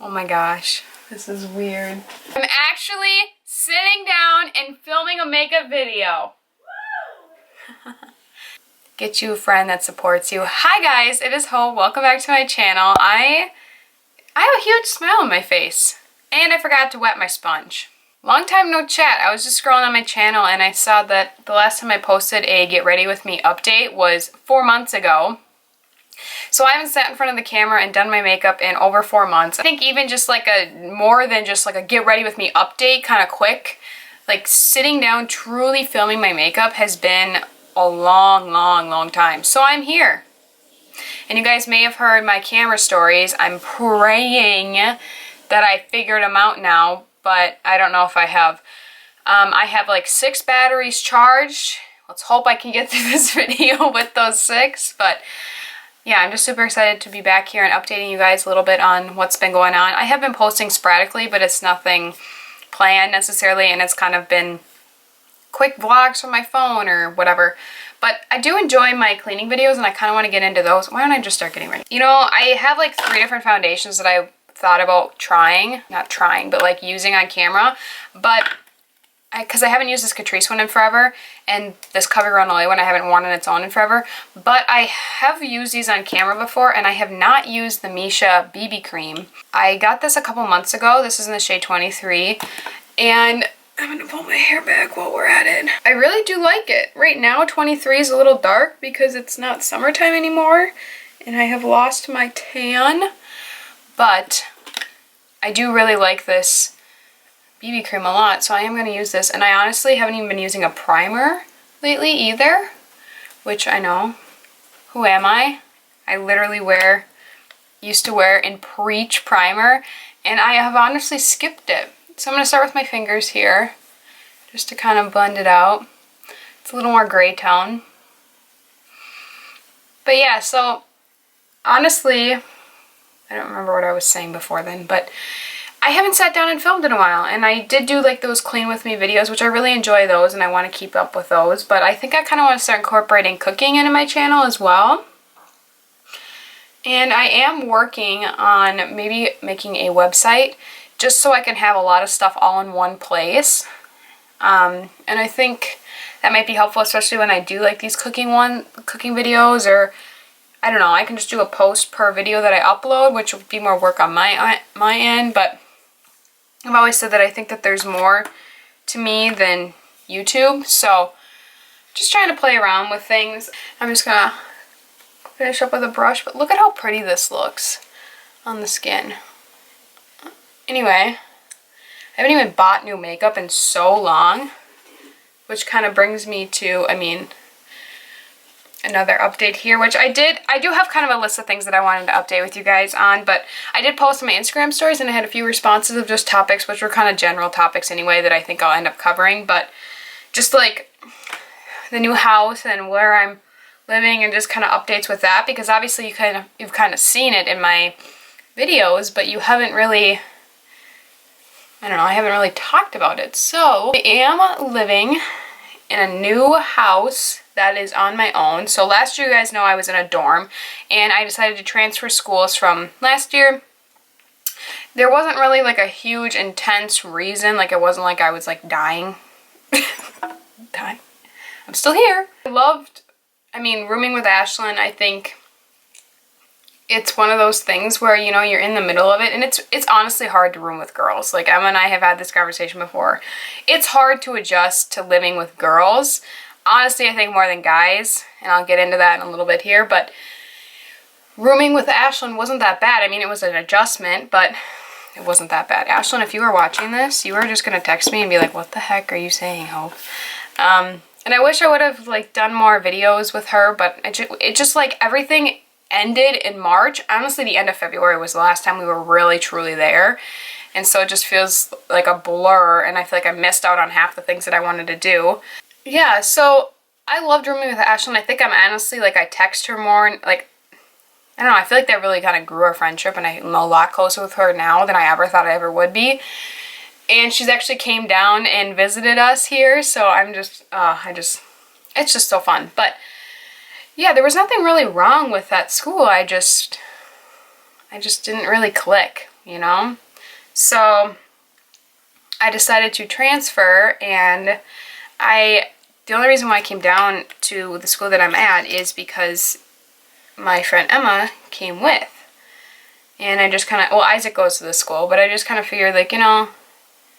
Oh my gosh, this is weird. I'm actually sitting down and filming a makeup video. Get you a friend that supports you. Hi guys, it is Hope. Welcome back to my channel. I have a huge smile on my face. And I forgot to wet my sponge. Long time no chat. I was just scrolling on my channel and I saw that the last time I posted a Get Ready With Me update was 4 months ago. So I haven't sat in front of the camera and done my makeup in over 4 months. I think even just like more than just like a Get Ready With Me update, kind of quick, like sitting down truly filming my makeup has been a long time. So I'm here. And you guys may have heard my camera stories. I'm praying that I figured them out now, but I don't know if I have. I have like 6 batteries charged. Let's hope I can get through this video with those 6, but yeah, I'm just super excited to be back here and updating you guys a little bit on what's been going on. I have been posting sporadically, but it's nothing planned necessarily, and it's kind of been quick vlogs from my phone or whatever. But I do enjoy my cleaning videos, and I kind of want to get into those. Why don't I just start getting ready? You know, I have like 3 different foundations that I thought about trying. Not trying, but like using on camera. But because I haven't used this Catrice one in forever, and this Covergirl Oil one I haven't worn on its own in forever, but I have used these on camera before, and I have not used the Missha BB Cream. I got this a couple months ago. This is in the shade 23, and I'm gonna pull my hair back while we're at it. I really do like it. Right now, 23 is a little dark because it's not summertime anymore, and I have lost my tan, but I do really like this BB cream a lot, so I am going to use this. And I honestly haven't even been using a primer lately either, which I know. Who am I? I literally used to wear and preach primer, and I have honestly skipped it. So I'm going to start with my fingers here, just to kind of blend it out. It's a little more gray tone. But yeah, so honestly, I don't remember what I was saying before then, but I haven't sat down and filmed in a while, and I did do like those clean with me videos, which I really enjoy those, and I want to keep up with those, but I think I kind of want to start incorporating cooking into my channel as well. And I am working on maybe making a website just so I can have a lot of stuff all in one place. And I think that might be helpful, especially when I do like these cooking videos, or I don't know, I can just do a post per video that I upload, which will be more work on my end, but I've always said that I think that there's more to me than YouTube, so just trying to play around with things. I'm just gonna finish up with a brush, but look at how pretty this looks on the skin. Anyway, I haven't even bought new makeup in so long, which kind of brings me to, another update here, which I do have kind of a list of things that I wanted to update with you guys on, but I did post on my Instagram stories, and I had a few responses of just topics, which were kind of general topics anyway that I think I'll end up covering, but just like the new house and where I'm living, and just kind of updates with that, because obviously you've kind of seen it in my videos, but you haven't really, I don't know, I haven't really talked about it. So I am living in a new house that is on my own. So last year, you guys know I was in a dorm, and I decided to transfer schools from last year. There wasn't really like a huge intense reason, like it wasn't like I was like dying. I'm still here. I loved, rooming with Ashlyn. I think it's one of those things where, you know, you're in the middle of it, and it's honestly hard to room with girls. Like Emma and I have had this conversation before. It's hard to adjust to living with girls. Honestly, I think more than guys, and I'll get into that in a little bit here, but rooming with Ashlyn wasn't that bad. It was an adjustment, but it wasn't that bad. Ashlyn, if you were watching this, you were just going to text me and be like, what the heck are you saying, Hope? And I wish I would have like done more videos with her, but it just like everything ended in March. Honestly, the end of February was the last time we were really truly there, and so it just feels like a blur, and I feel like I missed out on half the things that I wanted to do. Yeah, so I loved rooming with Ashlyn. I think I'm honestly, like, I text her more, and like, I don't know, I feel like that really kind of grew our friendship, and I'm a lot closer with her now than I ever thought I ever would be. And she's actually came down and visited us here, so I'm just, it's just so fun. But yeah, there was nothing really wrong with that school. I just didn't really click. you know? So I decided to transfer, and the only reason why I came down to the school that I'm at is because my friend Emma came with. And I just kind of, well, Isaac goes to this school, but I just kind of figured, like, you know,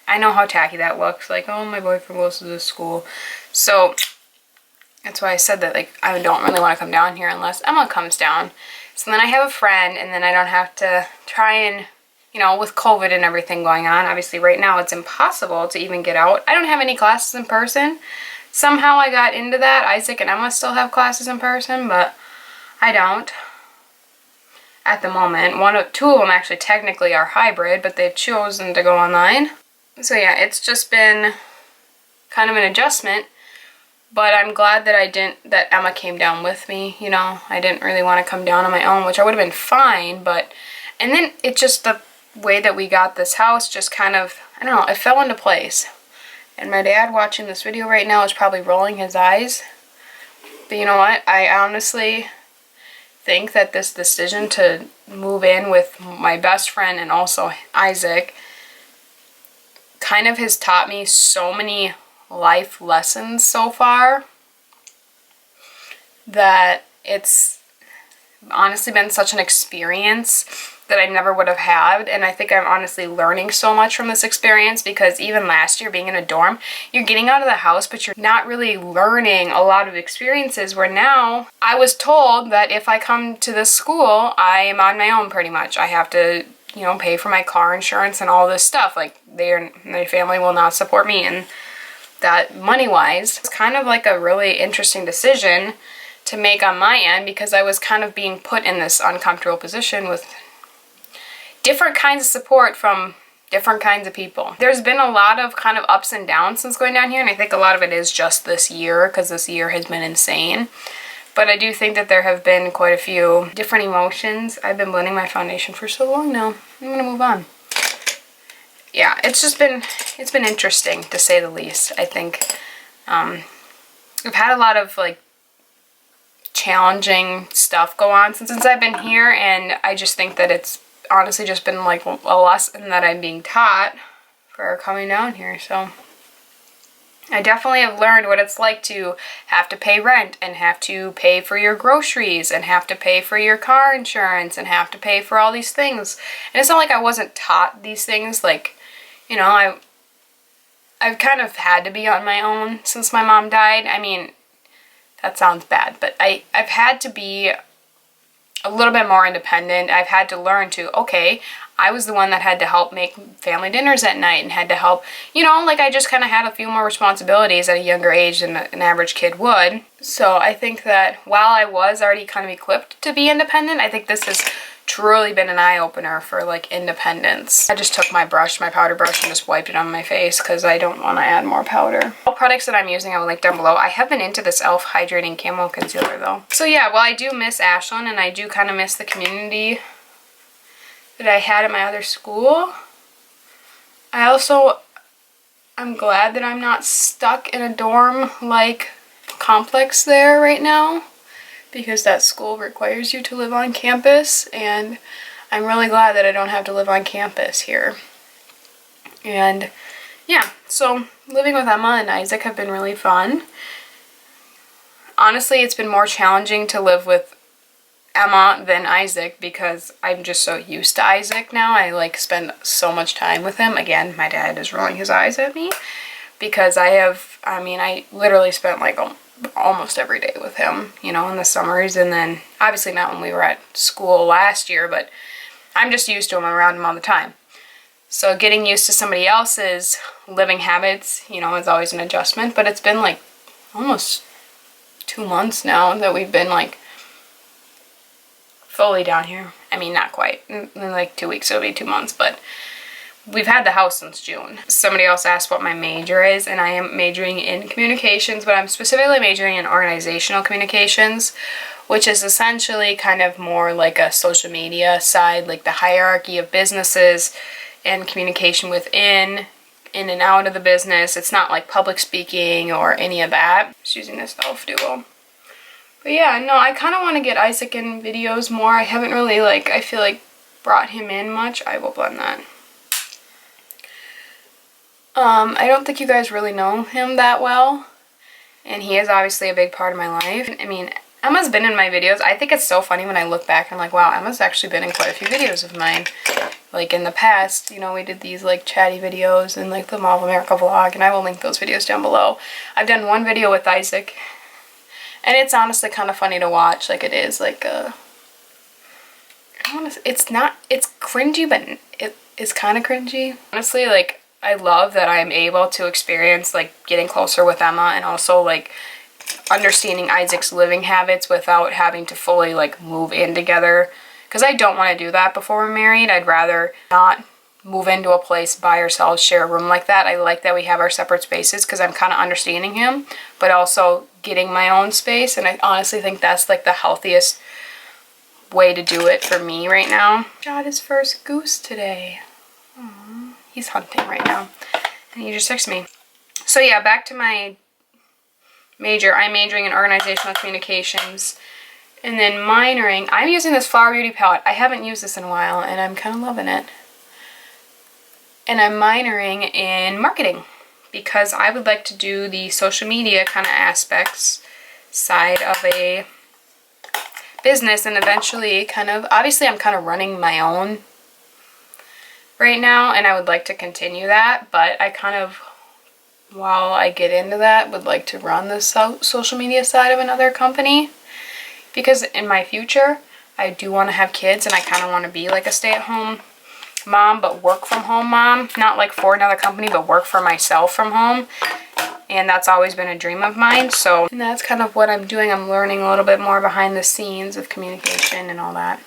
I know how tacky that looks. Like, oh, my boyfriend goes to this school. So that's why I said that, like, I don't really want to come down here unless Emma comes down. So then I have a friend, and then I don't have to try and, you know, with COVID and everything going on, obviously right now it's impossible to even get out. I don't have any classes in person. Somehow I got into that. Isaac and Emma still have classes in person, but I don't at the moment. Two of them actually technically are hybrid, but they've chosen to go online. So yeah, it's just been kind of an adjustment, but I'm glad that that Emma came down with me, you know. I didn't really want to come down on my own, which I would have been fine, but, and then it just, the way that we got this house just kind of, I don't know, it fell into place. And my dad watching this video right now is probably rolling his eyes. But you know what? I honestly think that this decision to move in with my best friend and also Isaac kind of has taught me so many life lessons so far that it's honestly been such an experience that I never would have had, and I think I'm honestly learning so much from this experience, because even last year being in a dorm, you're getting out of the house but you're not really learning a lot of experiences, where now I was told that if I come to this school I am on my own pretty much. I have to, you know, pay for my car insurance and all this stuff. Like, my family will not support me in that money-wise. It's kind of like a really interesting decision to make on my end, because I was kind of being put in this uncomfortable position with different kinds of support from different kinds of people. There's been a lot of kind of ups and downs since going down here, and I think a lot of it is just this year, because this year has been insane. But I do think that there have been quite a few different emotions. I've been blending my foundation for so long now. I'm gonna move on. Yeah, it's been interesting, to say the least. I think I've had a lot of, like, challenging stuff go on since I've been here, and I just think that it's honestly just been like a lesson that I'm being taught for coming down here. So I definitely have learned what it's like to have to pay rent, and have to pay for your groceries, and have to pay for your car insurance, and have to pay for all these things. And it's not like I wasn't taught these things. Like, you know, I've kind of had to be on my own since my mom died. I mean, that sounds bad, but I've had to be a little bit more independent. I've had to learn to, okay, I was the one that had to help make family dinners at night, and had to help, you know, like, I just kind of had a few more responsibilities at a younger age than an average kid would. So I think that while I was already kind of equipped to be independent, I think this has truly been an eye-opener for, like, independence. I just took my powder brush, and just wiped it on my face because I don't want to add more powder. All products that I'm using I will link down below. I have been into this e.l.f. Hydrating Camo Concealer though. So yeah, well, I do miss Ashland, and I do kind of miss the community that I had at my other school. I'm glad that I'm not stuck in a dorm-like complex there right now, because that school requires you to live on campus, and I'm really glad that I don't have to live on campus here. And yeah, so living with Emma and Isaac have been really fun. Honestly, it's been more challenging to live with Emma than Isaac, because I'm just so used to Isaac now. I, like, spend so much time with him. Again, my dad is rolling his eyes at me, because I literally spent, like, almost every day with him, you know, in the summers. And then obviously not when we were at school last year, but I'm just used to him. I'm around him all the time. So getting used to somebody else's living habits, you know, is always an adjustment. But it's been like almost 2 months now that we've been, like, fully down here. I mean, not quite. In like 2 weeks it'll be 2 months, but we've had the house since June. Somebody else asked what my major is, and I am majoring in communications, but I'm specifically majoring in organizational communications, which is essentially kind of more like a social media side, like the hierarchy of businesses and communication within, in and out of the business. It's not like public speaking or any of that. Just using this e.l.f. Duo. But yeah, no, I kind of want to get Isaac in videos more. I haven't really, like, I feel like brought him in much. I will blend that. I don't think you guys really know him that well, and he is obviously a big part of my life. I mean, Emma's been in my videos. I think it's so funny when I look back and I'm like, wow, Emma's actually been in quite a few videos of mine. Like in the past, you know, we did these like chatty videos and like the Mall of America vlog, and I will link those videos down below. I've done one video with Isaac, and it's honestly kind of funny to watch. Like it is like a, it's cringy, but it is kind of cringy. Honestly, like I love that I'm able to experience like getting closer with Emma, and also like understanding Isaac's living habits without having to fully like move in together. Because I don't want to do that before we're married. I'd rather not move into a place by ourselves, share a room like that. I like that we have our separate spaces because I'm kind of understanding him, but also getting my own space. And I honestly think that's like the healthiest way to do it for me right now. Got his first goose today. Aww. He's hunting right now. And he just texted me. So yeah, back to my major. I'm majoring in organizational communications. And then minoring, I'm using this Flower Beauty palette. I haven't used this in a while, and I'm kind of loving it. And I'm minoring in marketing because I would like to do the social media kind of aspects side of a business, and eventually kind of, obviously I'm kind of running my own right now, and I would like to continue that, but I kind of, while I get into that, would like to run the social media side of another company. Because in my future, I do want to have kids, and I kind of want to be like a stay-at-home mom, but work from home mom. Not like for another company, but work for myself from home. And that's always been a dream of mine. So and that's kind of what I'm doing. I'm learning a little bit more behind the scenes of communication and all that.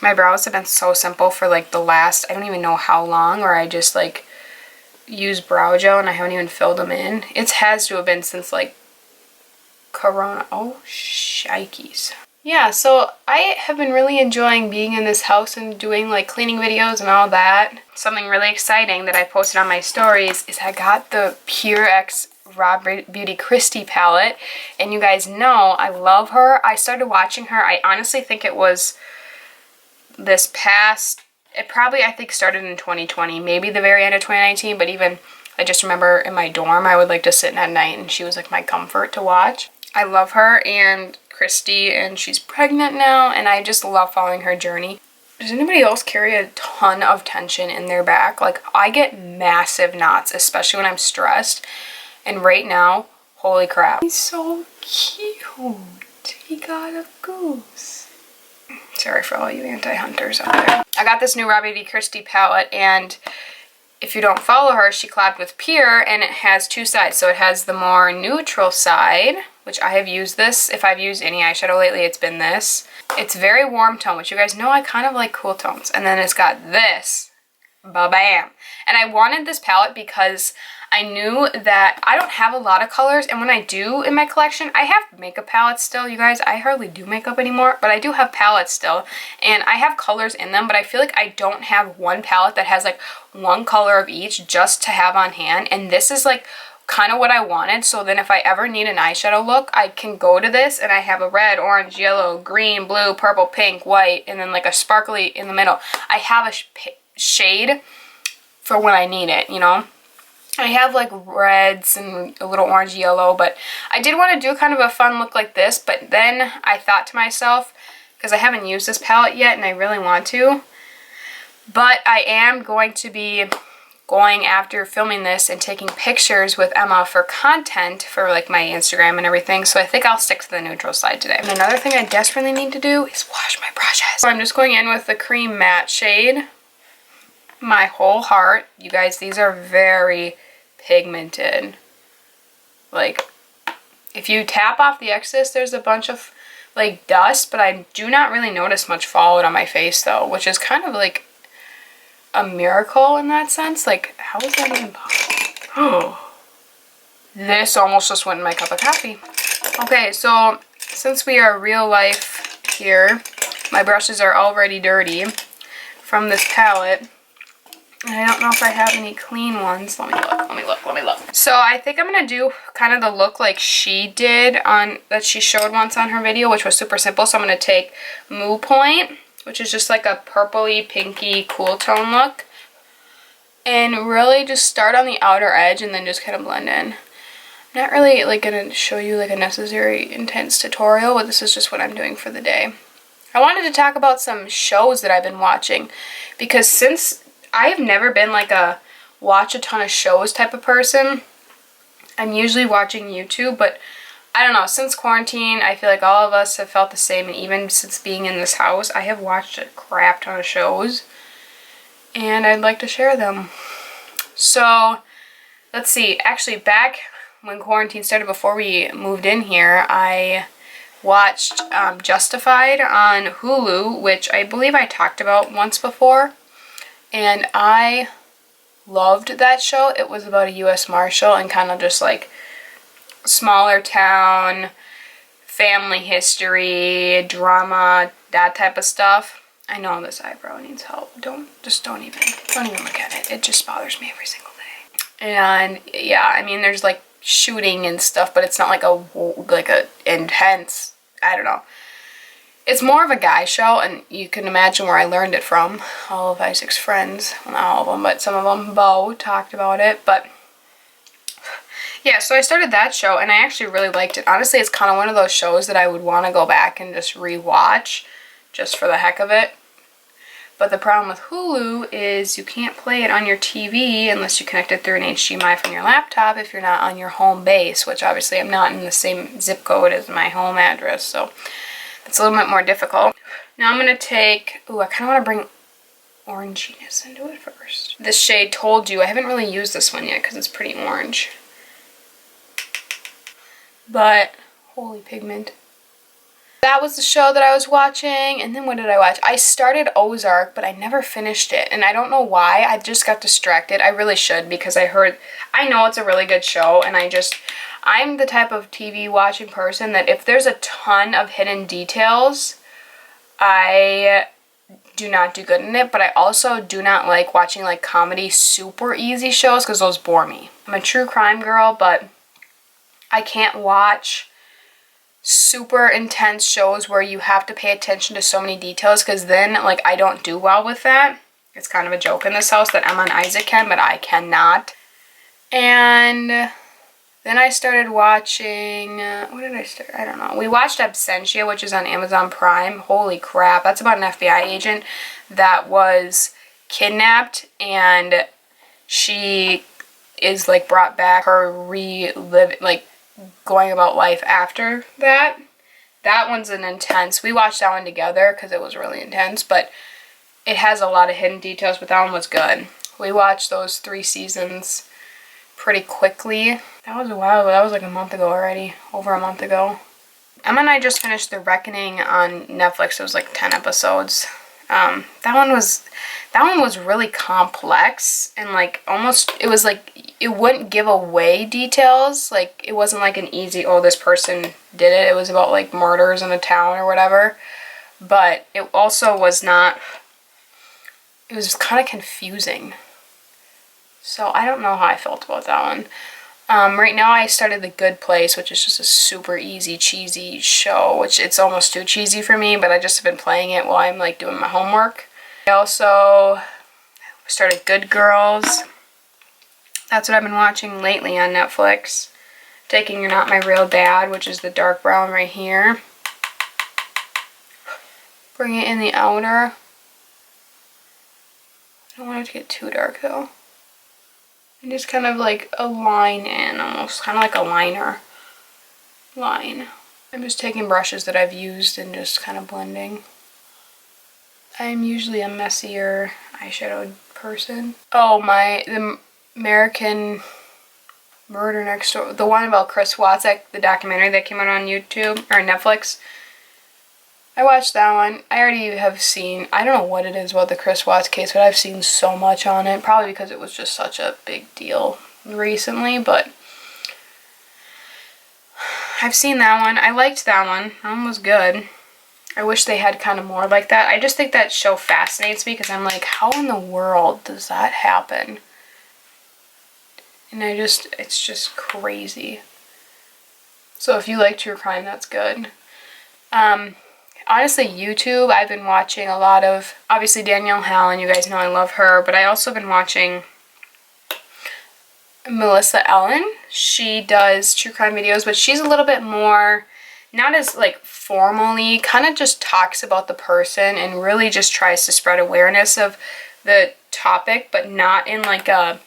My brows have been so simple for like the last, I don't even know how long, or I just like use brow gel and I haven't even filled them in. It has to have been since like Corona. Oh, shikes. Yeah, so I have been really enjoying being in this house and doing like cleaning videos and all that. Something really exciting that I posted on my stories is I got the Pure X Raw Beauty Christie palette, and you guys know I love her. I started watching her, I honestly think it was this past, it probably I think started in 2020, maybe the very end of 2019, but even I just remember in my dorm I would like to sit in at night and she was like my comfort to watch. I love her and Christy, and she's pregnant now, and I just love following her journey. Does anybody else carry a ton of tension in their back? Like I get massive knots, especially when I'm stressed, and right now, holy crap. He's so cute. He got a goose. Sorry for all you anti-hunters out there. I got this new Raw Beauty Christie palette, and if you don't follow her, she collabed with Pure, and it has two sides. So it has the more neutral side, which I have used this. If I've used any eyeshadow lately, it's been this. It's very warm tone, which you guys know I kind of like cool tones. And then it's got this. Ba-bam. And I wanted this palette because I knew that I don't have a lot of colors, and when I do in my collection, I have makeup palettes still, you guys. I hardly do makeup anymore, but I do have palettes still, and I have colors in them, but I feel like I don't have one palette that has like one color of each just to have on hand, and this is like kind of what I wanted. So then if I ever need an eyeshadow look, I can go to this, and I have a red, orange, yellow, green, blue, purple, pink, white, and then like a sparkly in the middle. I have a shade for when I need it, you know. I have like reds and a little orange yellow, but I did want to do kind of a fun look like this, but then I thought to myself, because I haven't used this palette yet and I really want to, but I am going to be going after filming this and taking pictures with Emma for content for like my Instagram and everything, so I think I'll stick to the neutral side today. And another thing I desperately need to do is wash my brushes. So I'm just going in with the cream matte shade, My Whole Heart. You guys, these are very pigmented. Like, if you tap off the excess, there's a bunch of like dust, but I do not really notice much fallout on my face though, which is kind of like a miracle in that sense. Like, how is that even possible? Oh, this almost just went in my cup of coffee. Okay, so since we are real life here, my brushes are already dirty from this palette. I don't know if I have any clean ones. Let me look. So I think I'm going to do kind of the look like she did on, that she showed once on her video, which was super simple. So I'm going to take Moo Point, which is just like a purpley, pinky, cool tone look. And really just start on the outer edge and then just kind of blend in. I'm not really like going to show you like a necessary intense tutorial, but this is just what I'm doing for the day. I wanted to talk about some shows that I've been watching, because since I have never been like a watch a ton of shows type of person, I'm usually watching YouTube, but I don't know, since quarantine, I feel like all of us have felt the same, and even since being in this house, I have watched a crap ton of shows, and I'd like to share them. So, let's see, actually back when quarantine started, before we moved in here, I watched Justified on Hulu, which I believe I talked about once before, and I loved that show. It was about a U.S. Marshal and kind of just like smaller town, family history, drama, that type of stuff. I know this eyebrow needs help. Don't even look at it. It just bothers me every single day. And yeah, I mean, there's like shooting and stuff, but it's not like a intense, I don't know. It's more of a guy show, and you can imagine where I learned it from. All of Isaac's friends, well, not all of them, but some of them, Bo, talked about it. But yeah, so I started that show, and I actually really liked it. Honestly, it's kind of one of those shows that I would want to go back and just re-watch, just for the heck of it. But the problem with Hulu is you can't play it on your TV unless you connect it through an HDMI from your laptop if you're not on your home base, which obviously I'm not in the same zip code as my home address, so it's a little bit more difficult. Now I'm going to take, ooh, I kind of want to bring oranginess into it first. This shade Told You, I haven't really used this one yet because it's pretty orange. But, holy pigment. That was the show that I was watching, and then what did I watch? I started Ozark, but I never finished it, and I don't know why. I just got distracted. I really should, because I know it's a really good show, and I'm the type of TV watching person that if there's a ton of hidden details, I do not do good in it, but I also do not like watching like comedy super easy shows because those bore me. I'm a true crime girl, but I can't watch super intense shows where you have to pay attention to so many details, because then like I don't do well with that. It's kind of a joke in this house that Emma and Isaac can, but I cannot. And then I started watching, what did I start? I don't know. We watched Absentia, which is on Amazon Prime. Holy crap, that's about an FBI agent that was kidnapped, and she is like brought back, her going about life after that. That one's an intense. We watched that one together because it was really intense, but it has a lot of hidden details, but that one was good. We watched those 3 seasons pretty quickly. That was a while ago. That was like a month ago already. Over a month ago. Emma and I just finished The Reckoning on Netflix. It was like 10 episodes. That one was really complex, and like almost, it was like it wouldn't give away details. Like it wasn't like an easy, oh, this person did it. It was about like murders in a town or whatever. But it also was not, it was kind of confusing. So I don't know how I felt about that one. Right now I started The Good Place, which is just a super easy, cheesy show, which it's almost too cheesy for me, but I just have been playing it while I'm like doing my homework. I also started Good Girls. That's what I've been watching lately on Netflix. Taking You're Not My Real Dad, which is the dark brown right here. Bring it in the outer. I don't want it to get too dark though. And just kind of like a line in, almost kind of like a liner line. I'm just taking brushes that I've used and just kind of blending. I'm usually a messier eyeshadow person. Oh, the American Murder Next Door, the one about Chris Watts, the documentary that came out on YouTube or Netflix. I watched that one. I already have seen, I don't know what it is about the Chris Watts case, but I've seen so much on it. Probably because it was just such a big deal recently, but I've seen that one. I liked that one. That one was good. I wish they had kind of more like that. I just think that show fascinates me because I'm like, how in the world does that happen? And it's just crazy. So if you like true crime, that's good. honestly, YouTube, I've been watching a lot of, obviously Danielle Hallen, you guys know I love her, but I also been watching Melissa Ellen. She does true crime videos, but she's a little bit more, not as like formally, kind of just talks about the person and really just tries to spread awareness of the topic, but not in like a,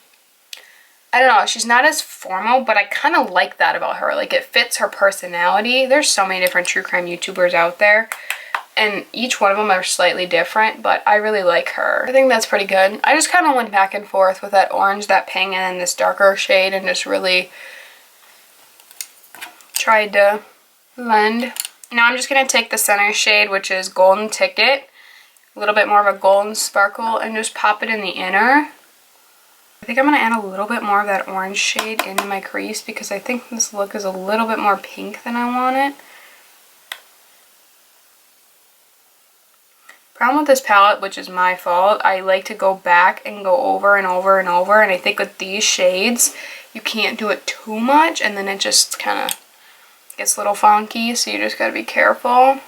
I don't know, she's not as formal, but I kind of like that about her. Like, it fits her personality. There's so many different true crime YouTubers out there, and each one of them are slightly different, but I really like her. I think that's pretty good. I just kind of went back and forth with that orange, that pink, and then this darker shade, and just really tried to blend. Now I'm just going to take the center shade, which is Golden Ticket, a little bit more of a golden sparkle, and just pop it in the inner. I think I'm going to add a little bit more of that orange shade into my crease because I think this look is a little bit more pink than I want it. Problem with this palette, which is my fault, I like to go back and go over and over and over, and I think with these shades you can't do it too much and then it just kind of gets a little funky, so you just got to be careful.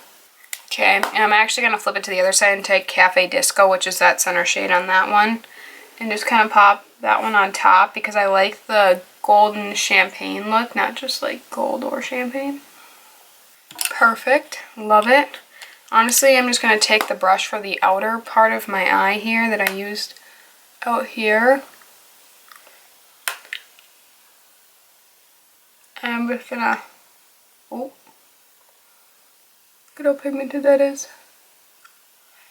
Okay, and I'm actually going to flip it to the other side and take Cafe Disco, which is that center shade on that one, and just kind of pop that one on top because I like the golden champagne look, not just like gold or champagne. Perfect. Love it. Honestly, I'm just going to take the brush for the outer part of my eye here that I used out here. And I'm just going to, oh, look at how pigmented that is.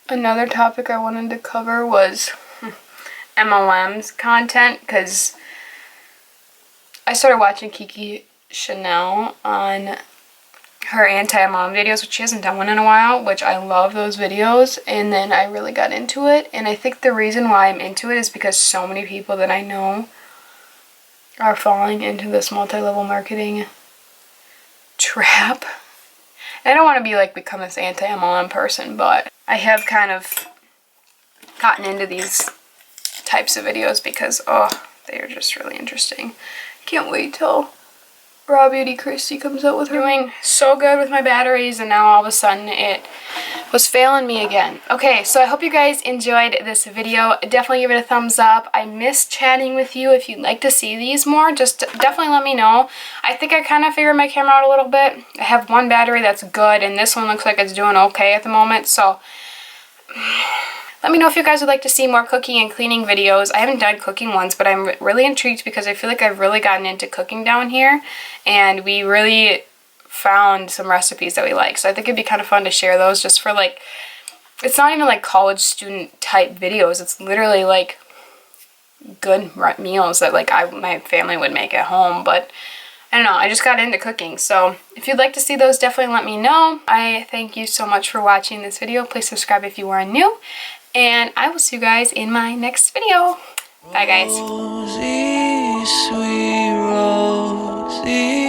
Another topic I wanted to cover was MLM's content, because I started watching Kiki Channel on her anti-mlm videos, which she hasn't done one in a while, which I love those videos, and then I really got into it. And I think the reason why I'm into it is because so many people that I know are falling into this multi-level marketing trap. I don't want to be like become this anti-MLM person, but I have kind of gotten into these types of videos because, oh, they are just really interesting. Can't wait till Raw Beauty Christy comes out with her. Doing so good with my batteries, and now all of a sudden it was failing me again. Okay, so I hope you guys enjoyed this video. Definitely give it a thumbs up. I miss chatting with you. If you'd like to see these more, just definitely let me know. I think I kind of figured my camera out a little bit. I have one battery that's good, and this one looks like it's doing okay at the moment, so let me know if you guys would like to see more cooking and cleaning videos. I haven't done cooking ones, but I'm really intrigued because I feel like I've really gotten into cooking down here, and we really found some recipes that we like. So I think it'd be kind of fun to share those just for like, it's not even like college student type videos. It's literally like good meals that like my family would make at home, but I don't know, I just got into cooking. So if you'd like to see those, definitely let me know. I thank you so much for watching this video. Please subscribe if you are new, and I will see you guys in my next video. Bye guys. Rosy, sweet Rosy.